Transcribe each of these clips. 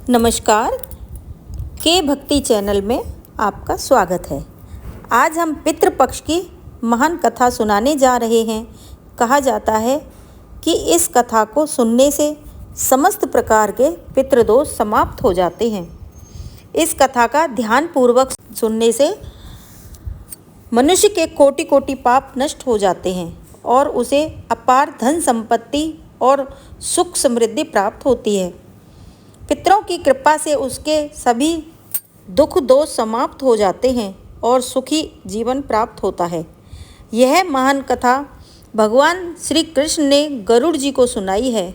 नमस्कार, के भक्ति चैनल में आपका स्वागत है। आज हम पितृपक्ष की महान कथा सुनाने जा रहे हैं। कहा जाता है कि इस कथा को सुनने से समस्त प्रकार के पितृदोष समाप्त हो जाते हैं। इस कथा का ध्यानपूर्वक सुनने से मनुष्य के कोटि कोटि पाप नष्ट हो जाते हैं और उसे अपार धन संपत्ति और सुख समृद्धि प्राप्त होती है। पितरों की कृपा से उसके सभी दुख दोष समाप्त हो जाते हैं और सुखी जीवन प्राप्त होता है। यह महान कथा भगवान श्री कृष्ण ने गरुड़ जी को सुनाई है।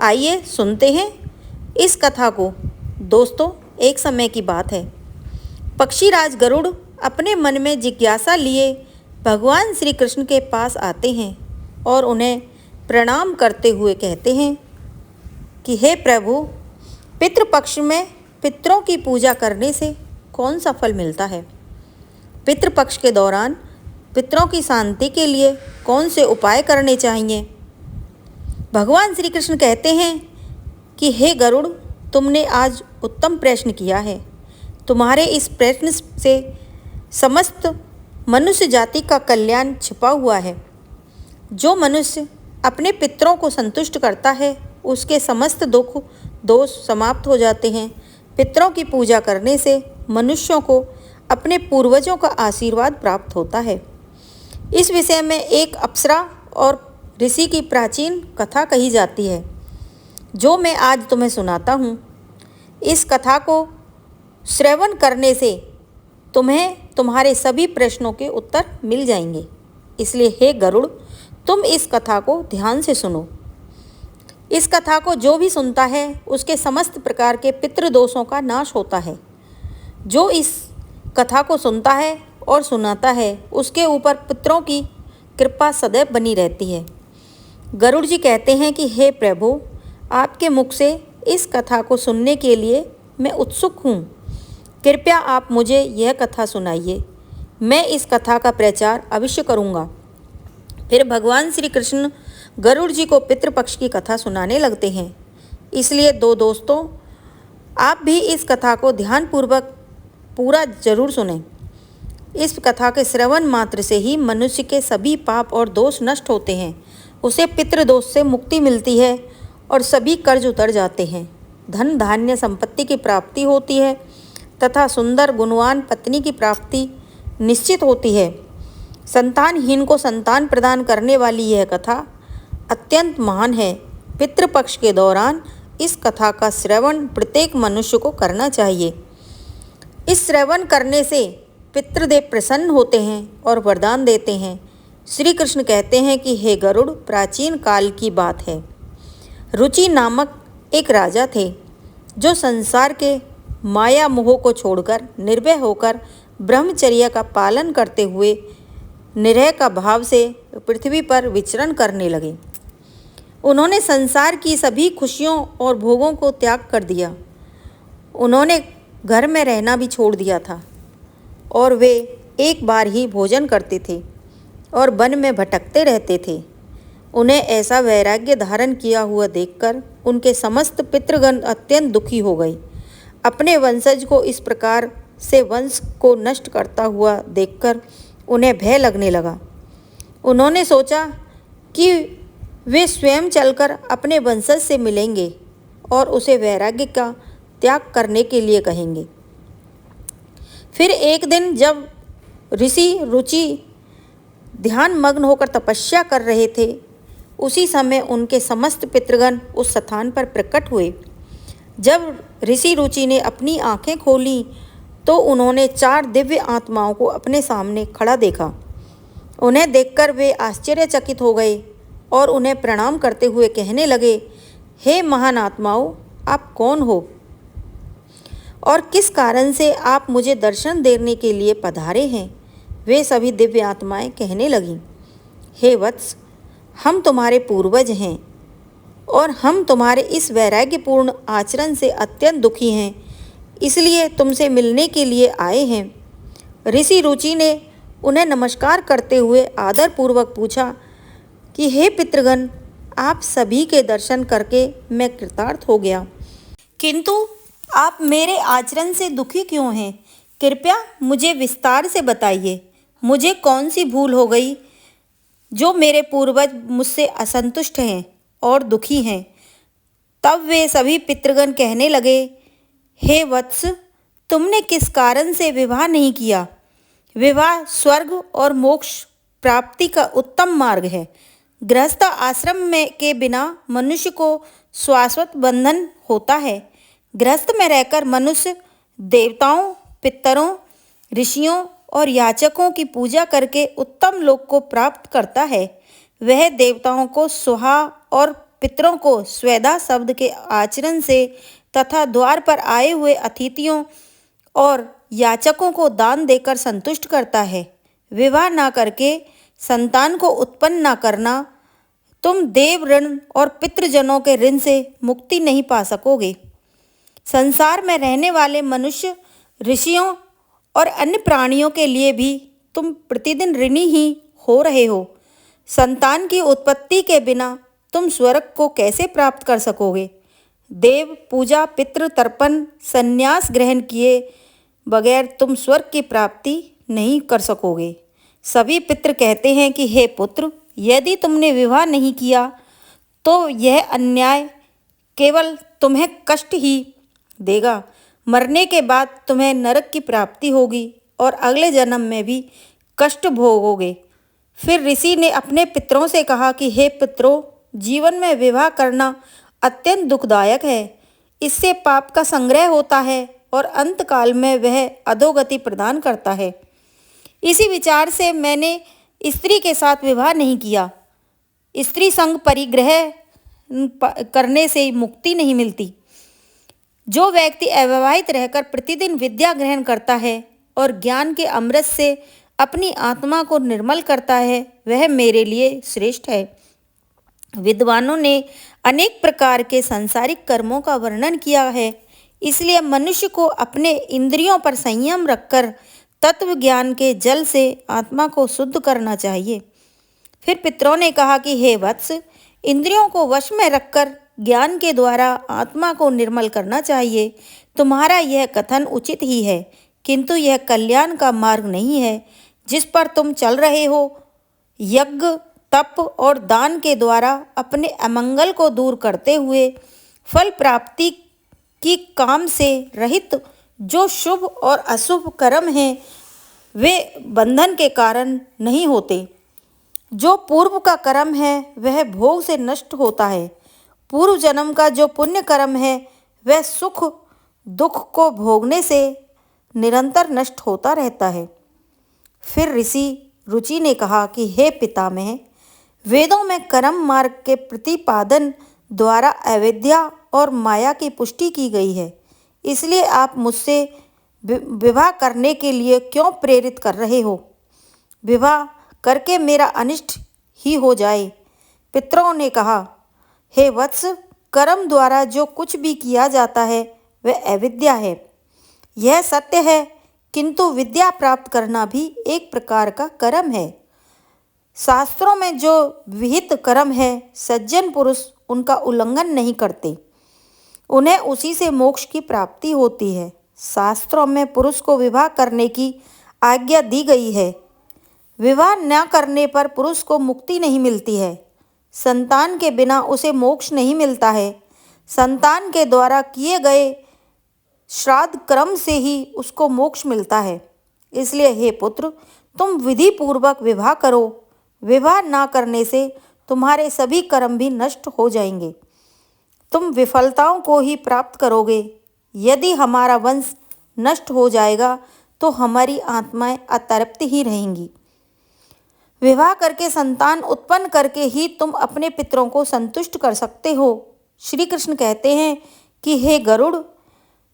आइए सुनते हैं इस कथा को। दोस्तों, एक समय की बात है। पक्षीराज गरुड़ अपने मन में जिज्ञासा लिए भगवान श्री कृष्ण के पास आते हैं और उन्हें प्रणाम करते हुए कहते हैं कि हे प्रभु, पितृपक्ष में पितरों की पूजा करने से कौन सा फल मिलता है? पितृपक्ष के दौरान पितरों की शांति के लिए कौन से उपाय करने चाहिए? भगवान श्री कृष्ण कहते हैं कि हे गरुड़, तुमने आज उत्तम प्रश्न किया है। तुम्हारे इस प्रश्न से समस्त मनुष्य जाति का कल्याण छिपा हुआ है। जो मनुष्य अपने पितरों को संतुष्ट करता है उसके समस्त दुख दोष समाप्त हो जाते हैं। पितरों की पूजा करने से मनुष्यों को अपने पूर्वजों का आशीर्वाद प्राप्त होता है। इस विषय में एक अप्सरा और ऋषि की प्राचीन कथा कही जाती है, जो मैं आज तुम्हें सुनाता हूँ। इस कथा को श्रवण करने से तुम्हें तुम्हारे सभी प्रश्नों के उत्तर मिल जाएंगे। इसलिए हे गरुड़, तुम इस कथा को ध्यान से सुनो। इस कथा को जो भी सुनता है उसके समस्त प्रकार के पितृदोषों का नाश होता है। जो इस कथा को सुनता है और सुनाता है उसके ऊपर पितरों की कृपा सदैव बनी रहती है। गरुड़ जी कहते हैं कि हे प्रभु, आपके मुख से इस कथा को सुनने के लिए मैं उत्सुक हूँ। कृपया आप मुझे यह कथा सुनाइए। मैं इस कथा का प्रचार अवश्य करूँगा। फिर भगवान श्री कृष्ण गरुड़ जी को पितृपक्ष की कथा सुनाने लगते हैं। इसलिए दोस्तों, आप भी इस कथा को ध्यानपूर्वक पूरा जरूर सुनें। इस कथा के श्रवण मात्र से ही मनुष्य के सभी पाप और दोष नष्ट होते हैं। उसे पितृदोष से मुक्ति मिलती है और सभी कर्ज उतर जाते हैं। धन धान्य संपत्ति की प्राप्ति होती है तथा सुंदर गुणवान पत्नी की प्राप्ति निश्चित होती है। संतानहीन को संतान प्रदान करने वाली यह कथा अत्यंत महान है। पितृपक्ष के दौरान इस कथा का श्रवण प्रत्येक मनुष्य को करना चाहिए। इस श्रवण करने से पितृदेव प्रसन्न होते हैं और वरदान देते हैं। श्री कृष्ण कहते हैं कि हे गरुड़, प्राचीन काल की बात है। रुचि नामक एक राजा थे जो संसार के माया मोह को छोड़कर निर्भय होकर ब्रह्मचर्य का पालन करते हुए निरह का भाव से पृथ्वी पर विचरण करने लगे। उन्होंने संसार की सभी खुशियों और भोगों को त्याग कर दिया। उन्होंने घर में रहना भी छोड़ दिया था और वे एक बार ही भोजन करते थे और वन में भटकते रहते थे। उन्हें ऐसा वैराग्य धारण किया हुआ देखकर उनके समस्त पितृगण अत्यंत दुखी हो गए। अपने वंशज को इस प्रकार से वंश को नष्ट करता हुआ देखकर उन्हें भय लगने लगा। उन्होंने सोचा कि वे स्वयं चलकर अपने वंशज से मिलेंगे और उसे वैराग्य का त्याग करने के लिए कहेंगे। फिर एक दिन जब ऋषि रुचि ध्यान मग्न होकर तपस्या कर रहे थे, उसी समय उनके समस्त पितृगण उस स्थान पर प्रकट हुए। जब ऋषि रुचि ने अपनी आंखें खोली तो उन्होंने 4 दिव्य आत्माओं को अपने सामने खड़ा देखा। उन्हें देखकर वे आश्चर्यचकित हो गए और उन्हें प्रणाम करते हुए कहने लगे, हे महान आत्माओं, आप कौन हो और किस कारण से आप मुझे दर्शन देने के लिए पधारे हैं? वे सभी दिव्य आत्माएं कहने लगीं, हे वत्स, हम तुम्हारे पूर्वज हैं और हम तुम्हारे इस वैराग्यपूर्ण आचरण से अत्यंत दुखी हैं, इसलिए तुमसे मिलने के लिए आए हैं। ऋषि रुचि ने उन्हें नमस्कार करते हुए आदरपूर्वक पूछा कि हे पितृगण, आप सभी के दर्शन करके मैं कृतार्थ हो गया। किंतु आप मेरे आचरण से दुखी क्यों हैं? कृपया मुझे विस्तार से बताइए। मुझे कौन सी भूल हो गई जो मेरे पूर्वज मुझसे असंतुष्ट हैं और दुखी हैं? तब वे सभी पितृगण कहने लगे, हे वत्स, तुमने किस कारण से विवाह नहीं किया? विवाह स्वर्ग और मोक्ष प्राप्ति का उत्तम मार्ग है। गृहस्थ आश्रम में के बिना मनुष्य को शाश्वत बंधन होता है। गृहस्थ में रहकर मनुष्य देवताओं, पितरों, ऋषियों और याचकों की पूजा करके उत्तम लोक को प्राप्त करता है। वह देवताओं को सुहा और पितरों को स्वेदा शब्द के आचरण से तथा द्वार पर आए हुए अतिथियों और याचकों को दान देकर संतुष्ट करता है। विवाह ना करके संतान को उत्पन्न ना करना, तुम देव ऋण और पितृजनों के ऋण से मुक्ति नहीं पा सकोगे। संसार में रहने वाले मनुष्य, ऋषियों और अन्य प्राणियों के लिए भी तुम प्रतिदिन ऋणी ही हो रहे हो। संतान की उत्पत्ति के बिना तुम स्वर्ग को कैसे प्राप्त कर सकोगे? देव पूजा, पितृ तर्पण, संन्यास ग्रहण किए बगैर तुम स्वर्ग की प्राप्ति नहीं कर सकोगे। सभी पितृ कहते हैं कि हे पुत्र, यदि तुमने विवाह नहीं किया तो यह अन्याय केवल तुम्हें कष्ट ही देगा। मरने के बाद तुम्हें नरक की प्राप्ति होगी और अगले जन्म में भी कष्ट भोगोगे। फिर ऋषि ने अपने पितरों से कहा कि हे पितरों, जीवन में विवाह करना अत्यंत दुखदायक है। इससे पाप का संग्रह होता है और अंतकाल में वह अधोगति प्रदान करता है। इसी विचार से मैंने स्त्री के साथ विवाह नहीं किया। स्त्री संग परिग्रह करने से मुक्ति नहीं मिलती। जो व्यक्ति अविवाहित रहकर प्रतिदिन विद्या ग्रहण करता है और ज्ञान के अमृत से अपनी आत्मा को निर्मल करता है, वह मेरे लिए श्रेष्ठ है। विद्वानों ने अनेक प्रकार के सांसारिक कर्मों का वर्णन किया है, इसलिए मनुष्य को अपने इंद्रियों पर संयम रखकर तत्व ज्ञान के जल से आत्मा को शुद्ध करना चाहिए। फिर पितरों ने कहा कि हे वत्स, इंद्रियों को वश में रखकर ज्ञान के द्वारा आत्मा को निर्मल करना चाहिए। तुम्हारा यह कथन उचित ही है, किंतु यह कल्याण का मार्ग नहीं है जिस पर तुम चल रहे हो। यज्ञ, तप और दान के द्वारा अपने अमंगल को दूर करते हुए फल प्राप्ति की काम से रहित जो शुभ और अशुभ कर्म हैं, वे बंधन के कारण नहीं होते। जो पूर्व का कर्म है वह भोग से नष्ट होता है। पूर्व जन्म का जो पुण्य कर्म है वह सुख दुख को भोगने से निरंतर नष्ट होता रहता है। फिर ऋषि रुचि ने कहा कि हे पितामह, वेदों में कर्म मार्ग के प्रतिपादन द्वारा अविद्या और माया की पुष्टि की गई है, इसलिए आप मुझसे विवाह करने के लिए क्यों प्रेरित कर रहे हो? विवाह करके मेरा अनिष्ट ही हो जाए। पितरों ने कहा, हे वत्स, कर्म द्वारा जो कुछ भी किया जाता है वह अविद्या है। यह सत्य है, किंतु विद्या प्राप्त करना भी एक प्रकार का कर्म है। शास्त्रों में जो विहित कर्म है, सज्जन पुरुष उनका उल्लंघन नहीं करते, उन्हें उसी से मोक्ष की प्राप्ति होती है। शास्त्रों में पुरुष को विवाह करने की आज्ञा दी गई है। विवाह न करने पर पुरुष को मुक्ति नहीं मिलती है। संतान के बिना उसे मोक्ष नहीं मिलता है। संतान के द्वारा किए गए श्राद्ध कर्म से ही उसको मोक्ष मिलता है। इसलिए हे पुत्र, तुम विधि पूर्वक विवाह करो। विवाह ना करने से तुम्हारे सभी कर्म भी नष्ट हो जाएंगे। तुम विफलताओं को ही प्राप्त करोगे। यदि हमारा वंश नष्ट हो जाएगा तो हमारी आत्माएं अतृप्त ही रहेंगी। विवाह करके संतान उत्पन्न करके ही तुम अपने पितरों को संतुष्ट कर सकते हो। श्री कृष्ण कहते हैं कि हे गरुड़,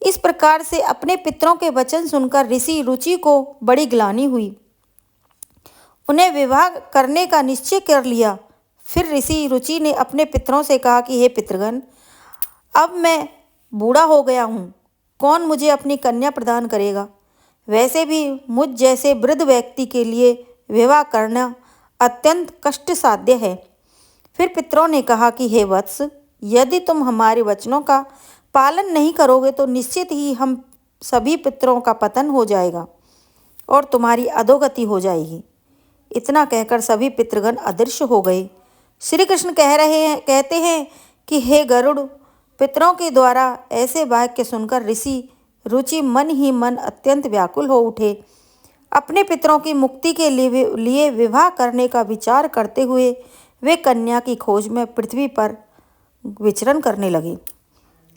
इस प्रकार से अपने पितरों के वचन सुनकर ऋषि रुचि को बड़ी ग्लानि हुई। उन्हें विवाह करने का निश्चय कर लिया। फिर ऋषि रुचि ने अपने पितरों से कहा कि हे पितृगण, अब मैं बूढ़ा हो गया हूँ, कौन मुझे अपनी कन्या प्रदान करेगा? वैसे भी मुझ जैसे वृद्ध व्यक्ति के लिए विवाह करना अत्यंत कष्ट साध्य है। फिर पितरों ने कहा कि हे वत्स, यदि तुम हमारे वचनों का पालन नहीं करोगे तो निश्चित ही हम सभी पितरों का पतन हो जाएगा और तुम्हारी अधोगति हो जाएगी। इतना कहकर सभी पितृगण अदृश्य हो गए। श्री कृष्ण कहते हैं कि हे गरुड़, पितरों के द्वारा ऐसे वाक्य सुनकर ऋषि रुचि मन ही मन अत्यंत व्याकुल हो उठे। अपने पितरों की मुक्ति के लिए विवाह करने का विचार करते हुए वे कन्या की खोज में पृथ्वी पर विचरण करने लगे,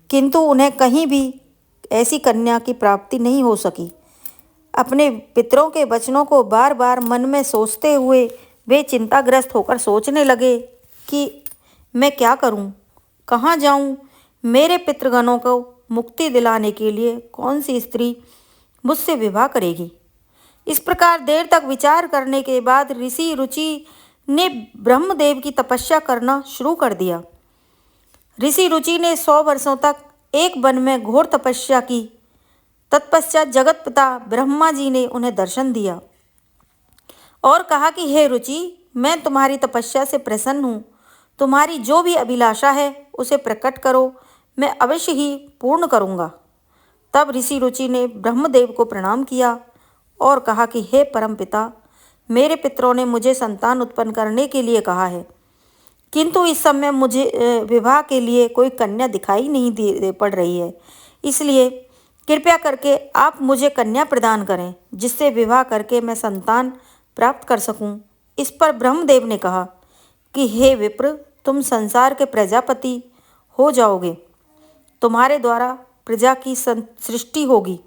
किंतु उन्हें कहीं भी ऐसी कन्या की प्राप्ति नहीं हो सकी। अपने पितरों के वचनों को बार बार मन में सोचते हुए वे चिंताग्रस्त होकर सोचने लगे कि मैं क्या करूं, कहाँ जाऊं, मेरे पितृगणों को मुक्ति दिलाने के लिए कौन सी स्त्री मुझसे विवाह करेगी। इस प्रकार देर तक विचार करने के बाद ऋषि रुचि ने ब्रह्मदेव की तपस्या करना शुरू कर दिया। ऋषि रुचि ने 100 वर्षों तक एक वन में घोर तपस्या की। तत्पश्चात जगत पिता ब्रह्मा जी ने उन्हें दर्शन दिया और कहा कि हे रुचि, मैं तुम्हारी तपस्या से प्रसन्न हूँ। तुम्हारी जो भी अभिलाषा है उसे प्रकट करो, मैं अवश्य ही पूर्ण करूँगा। तब ऋषि रुचि ने ब्रह्मदेव को प्रणाम किया और कहा कि हे परमपिता, मेरे पितरों ने मुझे संतान उत्पन्न करने के लिए कहा है, किंतु इस समय मुझे विवाह के लिए कोई कन्या दिखाई नहीं पड़ रही है। इसलिए कृपया करके आप मुझे कन्या प्रदान करें, जिससे विवाह करके मैं संतान प्राप्त कर सकूं। इस पर ब्रह्मदेव ने कहा कि हे विप्र, तुम संसार के प्रजापति हो जाओगे। तुम्हारे द्वारा प्रजा की सृष्टि होगी।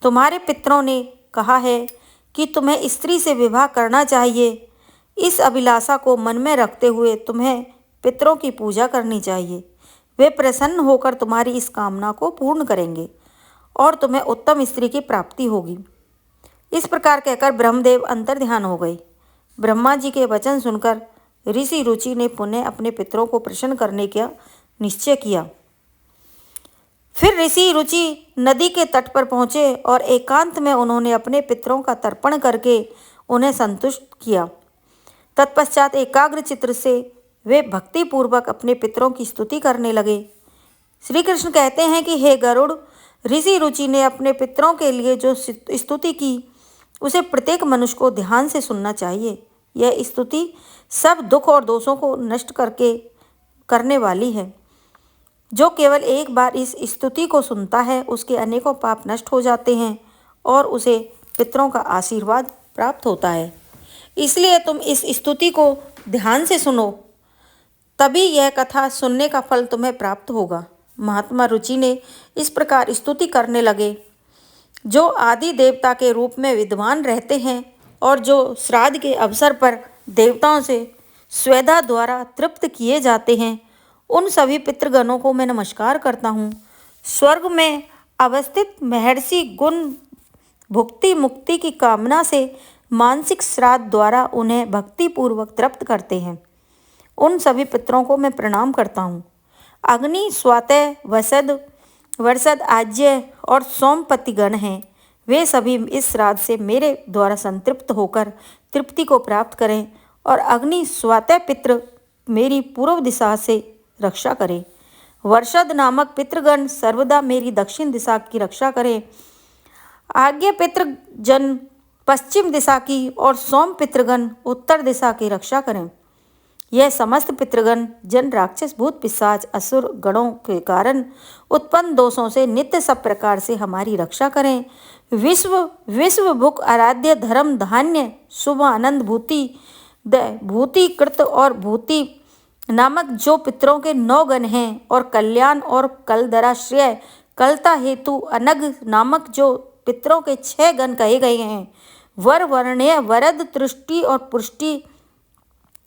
तुम्हारे पितरों ने कहा है कि तुम्हें स्त्री से विवाह करना चाहिए। इस अभिलाषा को मन में रखते हुए तुम्हें पितरों की पूजा करनी चाहिए। वे प्रसन्न होकर तुम्हारी इस कामना को पूर्ण करेंगे और तुम्हें उत्तम स्त्री की प्राप्ति होगी। इस प्रकार कहकर ब्रह्मदेव अंतर्ध्यान हो गए। ब्रह्मा जी के वचन सुनकर ऋषि रुचि ने पुनः अपने पितरों को प्रसन्न करने का निश्चय किया। फिर ऋषि रुचि नदी के तट पर पहुँचे और एकांत में उन्होंने अपने पितरों का तर्पण करके उन्हें संतुष्ट किया। तत्पश्चात एकाग्र चित्र से वे भक्तिपूर्वक अपने पितरों की स्तुति करने लगे। श्री कृष्ण कहते हैं कि हे गरुड़, ऋषि रुचि ने अपने पितरों के लिए जो स्तुति की उसे प्रत्येक मनुष्य को ध्यान से सुनना चाहिए। यह स्तुति सब दुख और दोषों को नष्ट करने वाली है। जो केवल एक बार इस स्तुति को सुनता है उसके अनेकों पाप नष्ट हो जाते हैं और उसे पितरों का आशीर्वाद प्राप्त होता है। इसलिए तुम इस स्तुति को ध्यान से सुनो, तभी यह कथा सुनने का फल तुम्हें प्राप्त होगा। महात्मा रुचि ने इस प्रकार स्तुति करने लगे। जो आदि देवता के रूप में विद्वान रहते हैं और जो श्राद्ध के अवसर पर देवताओं से स्वेदा द्वारा तृप्त किए जाते हैं, उन सभी पितृगणों को मैं नमस्कार करता हूँ। स्वर्ग में अवस्थित महर्षि गुण भुक्ति मुक्ति की कामना से मानसिक श्राद्ध द्वारा उन्हें भक्तिपूर्वक तृप्त करते हैं। उन सभी पितरों को मैं प्रणाम करता हूँ। अग्नि, स्वातः, वसद, वर्षद, आज्य और सोमपति गण हैं। वे सभी इस श्राद्ध से मेरे द्वारा संतृप्त होकर तृप्ति को प्राप्त करें और अग्नि स्वातः पितृ मेरी पूर्व दिशा से रक्षा करें। वर्षद नामक पितृगण सर्वदा मेरी दक्षिण दिशा की रक्षा करें। आज्ञ पितृजन पश्चिम दिशा की और सोम पितृगण उत्तर दिशा की रक्षा करें। यह समस्त पितृगण जन राक्षस भूत पिशाच असुर गणों के कारण उत्पन्न दोषों से नित्य सब प्रकार से हमारी रक्षा करें। विश्व भुक आराध्य धर्म धान्य शुभ आनंद भूति कृत और भूति नामक जो पितरों के 9 गण हैं और कल्याण और कलदराश्रय कलता हेतु अनग नामक जो पितरों के 6 गण कहे गए हैं। वर वर्ण्य वरद तृष्टि और पुष्टि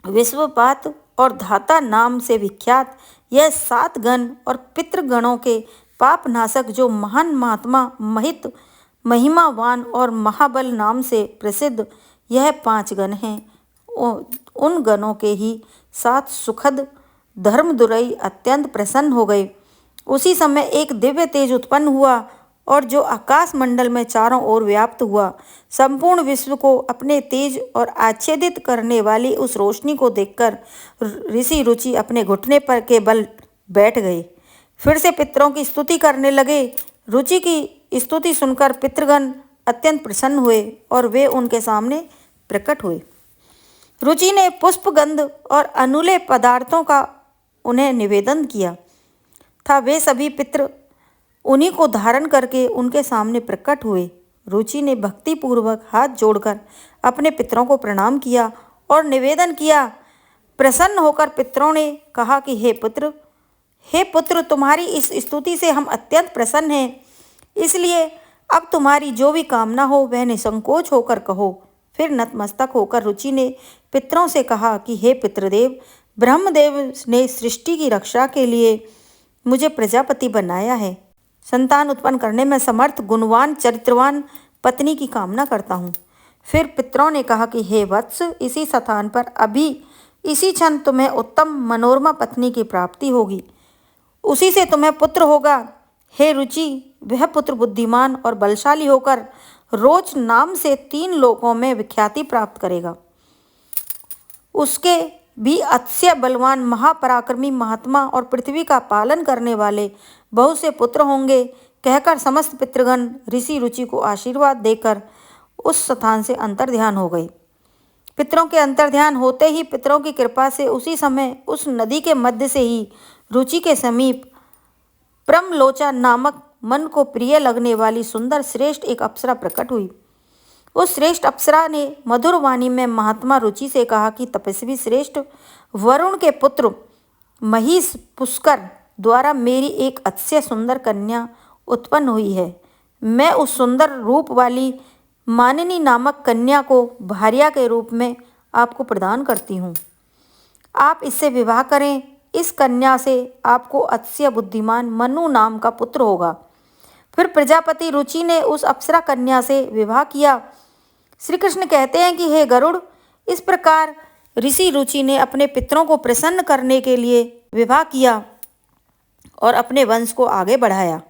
विश्वपात और धाता नाम से विख्यात यह 7 गण और पितृगणों के पापनाशक जो महान महात्मा महित महिमावान और महाबल नाम से प्रसिद्ध यह 5 गण हैं। उन गणों के ही साथ सुखद धर्मदुरई अत्यंत प्रसन्न हो गए। उसी समय एक दिव्य तेज उत्पन्न हुआ और जो आकाश मंडल में चारों ओर व्याप्त हुआ। संपूर्ण विश्व को अपने तेज और आच्छादित करने वाली उस रोशनी को देखकर ऋषि रुचि अपने घुटने पर के बल बैठ गए। फिर से पितरों की स्तुति करने लगे। रुचि की स्तुति सुनकर पितृगण अत्यंत प्रसन्न हुए और वे उनके सामने प्रकट हुए। रुचि ने पुष्प, गंध और अनूले पदार्थों का उन्हें निवेदन किया था। वे सभी पितृ उन्हीं को धारण करके उनके सामने प्रकट हुए। रुचि ने भक्तिपूर्वक हाथ जोड़कर अपने पितरों को प्रणाम किया और निवेदन किया। प्रसन्न होकर पितरों ने कहा कि हे पुत्र, तुम्हारी इस स्तुति से हम अत्यंत प्रसन्न हैं। इसलिए अब तुम्हारी जो भी कामना हो वह निसंकोच होकर कहो। फिर नतमस्तक होकर रुचि ने पितरों से कहा कि हे पितृदेव, ब्रह्मदेव ने सृष्टि की रक्षा के लिए मुझे प्रजापति बनाया है। संतान उत्पन्न करने में समर्थ, गुणवान, चरित्रवान पत्नी की कामना करता हूँ। फिर पितरों ने कहा कि हे वत्स, इसी स्थान पर अभी इसी क्षण तुम्हें उत्तम मनोरमा पत्नी की प्राप्ति होगी। उसी से तुम्हें पुत्र होगा। हे रुचि, वह पुत्र बुद्धिमान और बलशाली होकर रोच नाम से 3 लोकों में विख्याति प्राप्त करेगा। उसके भी अतिशय बलवान, महापराक्रमी, महात्मा और पृथ्वी का पालन करने वाले बहुत से पुत्र होंगे। कहकर समस्त पितृगण ऋषि रुचि को आशीर्वाद देकर उस स्थान से अंतर्ध्यान हो गए। पितरों के अंतर्ध्यान होते ही पितरों की कृपा से उसी समय उस नदी के मध्य से ही रुचि के समीप प्रमलोचा नामक मन को प्रिय लगने वाली सुंदर श्रेष्ठ एक अप्सरा प्रकट हुई। उस श्रेष्ठ अप्सरा ने मधुर वाणी में महात्मा रुचि से कहा कि तपस्वी श्रेष्ठ वरुण के पुत्र महिष पुष्कर द्वारा मेरी एक अतिशय सुंदर कन्या उत्पन्न हुई है। मैं उस सुंदर रूप वाली मानिनी नामक कन्या को भार्या के रूप में आपको प्रदान करती हूँ। आप इससे विवाह करें। इस कन्या से आपको अतिशय बुद्धिमान मनु नाम का पुत्र होगा। फिर प्रजापति रुचि ने उस अप्सरा कन्या से विवाह किया। श्री कृष्ण कहते हैं कि हे गरुड़, इस प्रकार ऋषि रुचि ने अपने पितरों को प्रसन्न करने के लिए विवाह किया और अपने वंश को आगे बढ़ाया।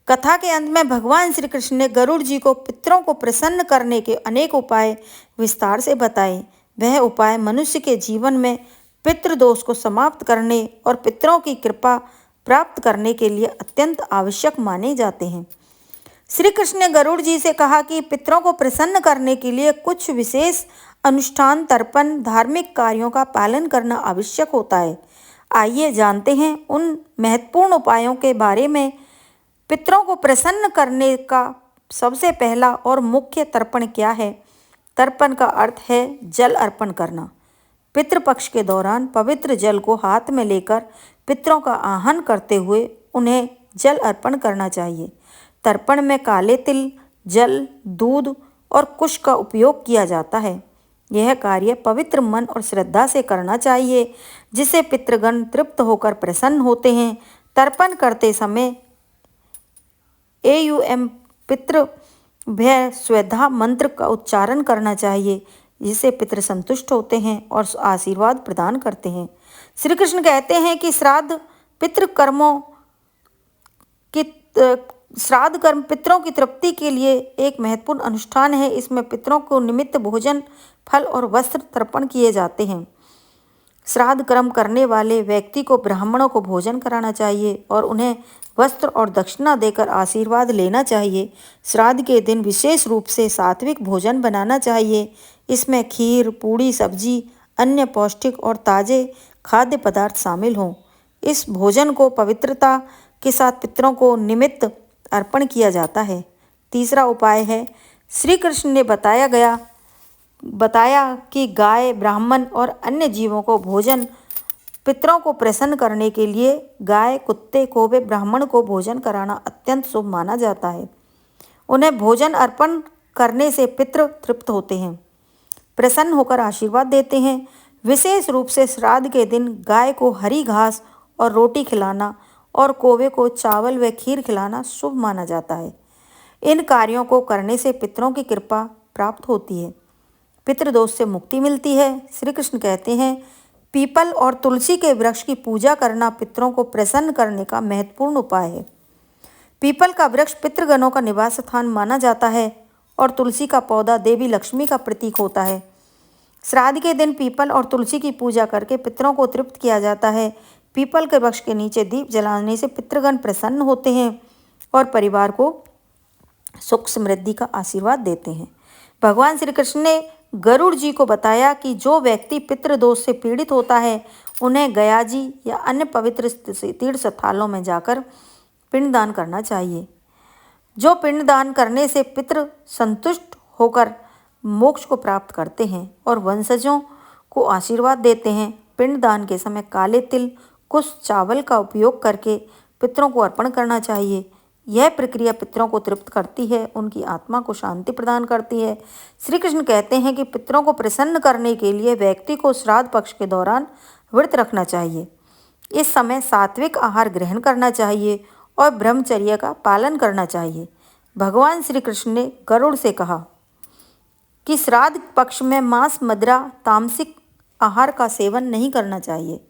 कथा के अंत में भगवान श्री कृष्ण ने गरुड़ जी को पितरों को प्रसन्न करने के अनेक उपाय विस्तार से बताए। वह उपाय मनुष्य के जीवन में पितृदोष को समाप्त करने और पितरों की कृपा प्राप्त करने के लिए अत्यंत आवश्यक माने जाते हैं। श्री कृष्ण ने गरुड़ जी से कहा कि पितरों को प्रसन्न करने के लिए कुछ विशेष अनुष्ठान, तर्पण, धार्मिक कार्यों का पालन करना आवश्यक होता है। आइए जानते हैं उन महत्वपूर्ण उपायों के बारे में। पितरों को प्रसन्न करने का सबसे पहला और मुख्य तर्पण क्या है? तर्पण का अर्थ है जल अर्पण करना। पितृपक्ष के दौरान पवित्र जल को हाथ में लेकर पितरों का आह्वान करते हुए उन्हें जल अर्पण करना चाहिए। तर्पण में काले तिल, जल, दूध और कुश का उपयोग किया जाता है। यह कार्य पवित्र मन और श्रद्धा से करना चाहिए, जिससे पितृगण तृप्त होकर प्रसन्न होते हैं। तर्पण करते समय एयुएम पितृ भय स्वधा मंत्र का उच्चारण करना चाहिए, जिससे पितृ संतुष्ट होते हैं और आशीर्वाद प्रदान करते हैं। श्री कृष्ण कहते हैं कि श्राद्ध कर्म पितरों की तृप्ति के लिए एक महत्वपूर्ण अनुष्ठान है। इसमें पितरों को निमित्त भोजन, फल और वस्त्र तर्पण किए जाते हैं। श्राद्ध कर्म करने वाले व्यक्ति को ब्राह्मणों को भोजन कराना चाहिए और उन्हें वस्त्र और दक्षिणा देकर आशीर्वाद लेना चाहिए। श्राद्ध के दिन विशेष रूप से सात्विक भोजन बनाना चाहिए। इसमें खीर, पूड़ी, सब्जी, अन्य पौष्टिक और ताज़े खाद्य पदार्थ शामिल हों। इस भोजन को पवित्रता के साथ पितरों को निमित्त अर्पण किया जाता है। तीसरा उपाय है, श्री कृष्ण ने बताया कि गाय, ब्राह्मण और अन्य जीवों को भोजन पितरों को प्रसन्न करने के लिए गाय, कुत्ते, कौवे, ब्राह्मण को भोजन कराना अत्यंत शुभ माना जाता है। उन्हें भोजन अर्पण करने से पितृ तृप्त होते हैं, प्रसन्न होकर आशीर्वाद देते हैं। विशेष रूप से श्राद्ध के दिन गाय को हरी घास और रोटी खिलाना और कौवे को चावल व खीर खिलाना शुभ माना जाता है। इन कार्यों को करने से पितरों की कृपा प्राप्त होती है, पितृदोष से मुक्ति मिलती है। श्री कृष्ण कहते हैं, पीपल और तुलसी के वृक्ष की पूजा करना पितरों को प्रसन्न करने का महत्वपूर्ण उपाय है। पीपल का वृक्ष पितृगणों का निवास स्थान माना जाता है और तुलसी का पौधा देवी लक्ष्मी का प्रतीक होता है। श्राद्ध के दिन पीपल और तुलसी की पूजा करके पितरों को तृप्त किया जाता है। पीपल के वृक्ष के नीचे दीप जलाने से पितृगण प्रसन्न होते हैं और परिवार को सुख समृद्धि का आशीर्वाद देते हैं। भगवान श्री कृष्ण ने गरुड़ जी को बताया कि जो व्यक्ति पितृदोष से पीड़ित होता है उन्हें गया जी या अन्य पवित्र तीर्थ स्थलों में जाकर पिंडदान करना चाहिए। जो पिंडदान करने से पितृ संतुष्ट होकर मोक्ष को प्राप्त करते हैं और वंशजों को आशीर्वाद देते हैं। पिंडदान के समय काले तिल, कुछ चावल का उपयोग करके पितरों को अर्पण करना चाहिए। यह प्रक्रिया पितरों को तृप्त करती है, उनकी आत्मा को शांति प्रदान करती है। श्री कृष्ण कहते हैं कि पितरों को प्रसन्न करने के लिए व्यक्ति को श्राद्ध पक्ष के दौरान व्रत रखना चाहिए। इस समय सात्विक आहार ग्रहण करना चाहिए और ब्रह्मचर्य का पालन करना चाहिए। भगवान श्री कृष्ण ने गरुड़ से कहा कि श्राद्ध पक्ष में मांस, मदिरा, तामसिक आहार का सेवन नहीं करना चाहिए।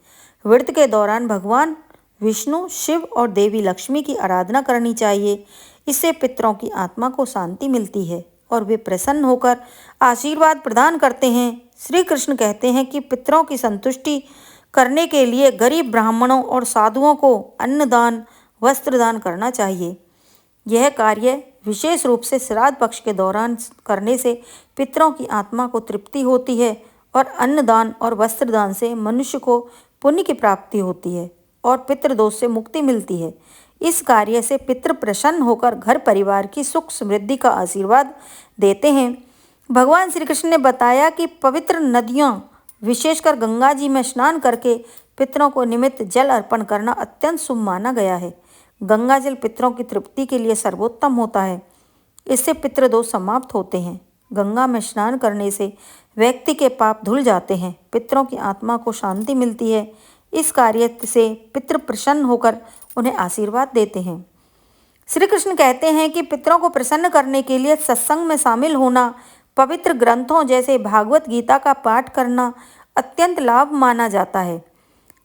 व्रत के दौरान भगवान विष्णु, शिव और देवी लक्ष्मी की आराधना करनी चाहिए। इससे पितरों की आत्मा को शांति मिलती है और वे प्रसन्न होकर आशीर्वाद प्रदान करते हैं। श्री कृष्ण कहते हैं कि पितरों की संतुष्टि करने के लिए गरीब ब्राह्मणों और साधुओं को अन्नदान, वस्त्रदान करना चाहिए। यह कार्य विशेष रूप से श्राद्ध पक्ष के दौरान करने से पितरों की आत्मा को तृप्ति होती है और अन्नदान और वस्त्रदान से मनुष्य को पुण्य की प्राप्ति होती है और पितृदोष से मुक्ति मिलती है। इस कार्य से पितृ प्रसन्न होकर घर परिवार की सुख समृद्धि का आशीर्वाद देते हैं। भगवान श्री कृष्ण ने बताया कि पवित्र नदियाँ, विशेषकर गंगा जी में स्नान करके पितरों को निमित्त जल अर्पण करना अत्यंत शुभ माना गया है। गंगा जल पितरों की तृप्ति के लिए सर्वोत्तम होता है। इससे पितृदोष समाप्त होते हैं। गंगा में स्नान करने से व्यक्ति के पाप धुल जाते हैं, पितरों की आत्मा को शांति मिलती है। इस कार्य से पितृ प्रसन्न होकर उन्हें आशीर्वाद देते हैं। श्री कृष्ण कहते हैं कि पितरों को प्रसन्न करने के लिए सत्संग में शामिल होना, पवित्र ग्रंथों जैसे भागवत गीता का पाठ करना अत्यंत लाभ माना जाता है।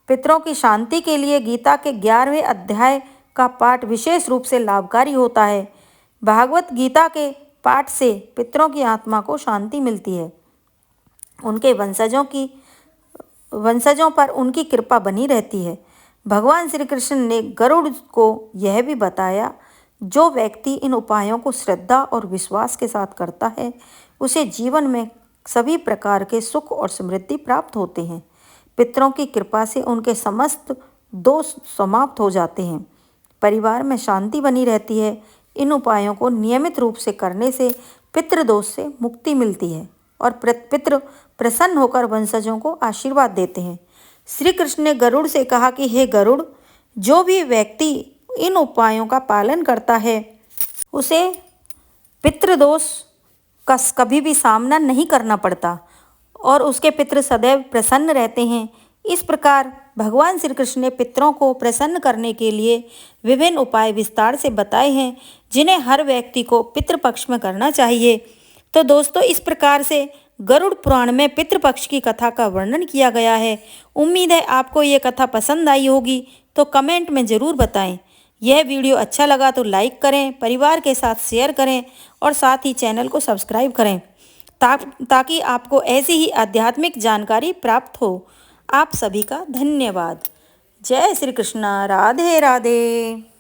पितरों की शांति के लिए गीता के 11वें अध्याय का पाठ विशेष रूप से लाभकारी होता है। भागवत गीता के पाठ से पितरों की आत्मा को शांति मिलती है। उनके वंशजों पर उनकी कृपा बनी रहती है। भगवान श्री कृष्ण ने गरुड़ को यह भी बताया, जो व्यक्ति इन उपायों को श्रद्धा और विश्वास के साथ करता है उसे जीवन में सभी प्रकार के सुख और समृद्धि प्राप्त होते हैं। पितरों की कृपा से उनके समस्त दोष समाप्त हो जाते हैं, परिवार में शांति बनी रहती है। इन उपायों को नियमित रूप से करने से पितृदोष से मुक्ति मिलती है और पितृ प्रसन्न होकर वंशजों को आशीर्वाद देते हैं। श्री कृष्ण ने गरुड़ से कहा कि हे गरुड़, जो भी व्यक्ति इन उपायों का पालन करता है उसे पितृदोष का कभी भी सामना नहीं करना पड़ता और उसके पितृ सदैव प्रसन्न रहते हैं। इस प्रकार भगवान श्री कृष्ण ने पितरों को प्रसन्न करने के लिए विभिन्न उपाय विस्तार से बताए हैं, जिन्हें हर व्यक्ति को पितृपक्ष में करना चाहिए। तो दोस्तों, इस प्रकार से गरुड़ पुराण में पितृपक्ष की कथा का वर्णन किया गया है। उम्मीद है आपको ये कथा पसंद आई होगी, तो कमेंट में ज़रूर बताएं। यह वीडियो अच्छा लगा तो लाइक करें, परिवार के साथ शेयर करें और साथ ही चैनल को सब्सक्राइब करें ताकि आपको ऐसी ही आध्यात्मिक जानकारी प्राप्त हो। आप सभी का धन्यवाद। जय श्री कृष्णा। राधे राधे।